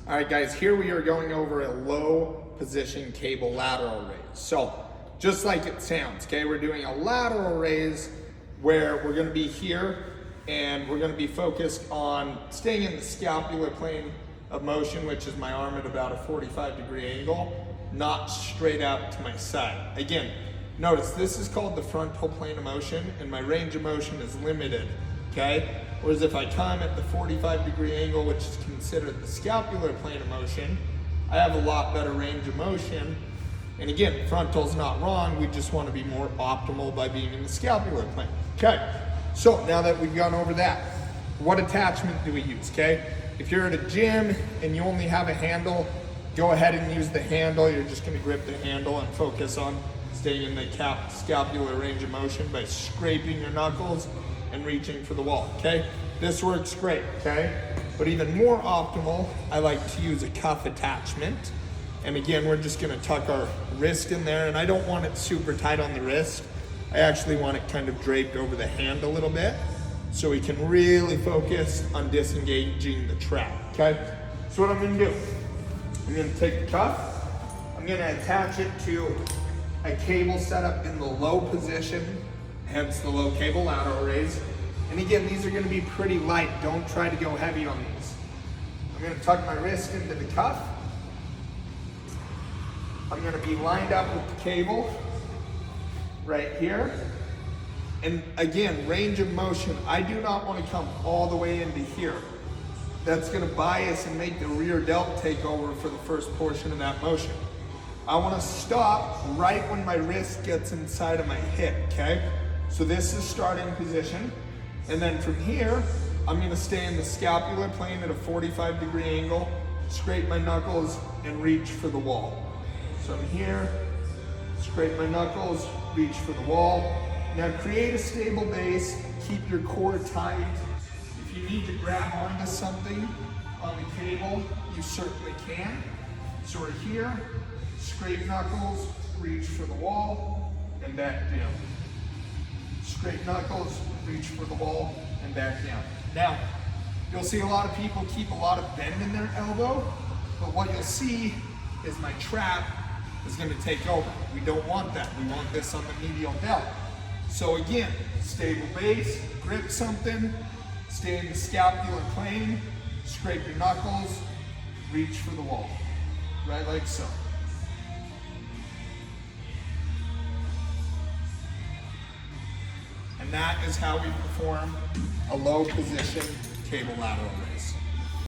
All right, guys, here we are going over a low position cable lateral raise. So just like it sounds, okay, we're doing a lateral raise where we're gonna be here and we're gonna be focused on staying in the scapular plane of motion, which is my arm at about a 45-degree angle, not straight out to my side. Again, notice this is called the frontal plane of motion and my range of motion is limited, okay? Whereas if I come at the 45-degree angle, which is considered the scapular plane of motion, I have a lot better range of motion. And again, frontal's not wrong, we just want to be more optimal by being in the scapular plane. Okay, so now that we've gone over that, what attachment do we use, okay? If you're at a gym and you only have a handle, go ahead and use the handle. You're just going to grip the handle and focus on staying in the scapular range of motion by scraping your knuckles and reaching for the wall, okay? This works great, okay? But even more optimal, I like to use a cuff attachment. And again, we're just gonna tuck our wrist in there, and I don't want it super tight on the wrist. I actually want it kind of draped over the hand a little bit so we can really focus on disengaging the trap, okay? So what I'm gonna do, I'm gonna take the cuff, I'm gonna attach it to a cable set up in the low position, hence the low cable lateral raise. And again, these are gonna be pretty light. Don't try to go heavy on these. I'm gonna tuck my wrist into the cuff. I'm gonna be lined up with the cable right here. And again, range of motion, I do not wanna come all the way into here. That's gonna bias and make the rear delt take over for the first portion of that motion. I wanna stop right when my wrist gets inside of my hip, okay? So this is starting position. And then from here, I'm gonna stay in the scapular plane at a 45-degree angle, scrape my knuckles, and reach for the wall. So I'm here, scrape my knuckles, reach for the wall. Now create a stable base, keep your core tight. If you need to grab onto something on the cable, you certainly can. So we're here, scrape knuckles, reach for the wall, and back down. Scrape knuckles, reach for the wall, and back down. Now, you'll see a lot of people keep a lot of bend in their elbow, but what you'll see is my trap is gonna take over. We don't want that. We want this on the medial delt. So again, stable base, grip something, stay in the scapular plane, scrape your knuckles, reach for the wall, right like so. And that is how we perform a low position cable lateral raise.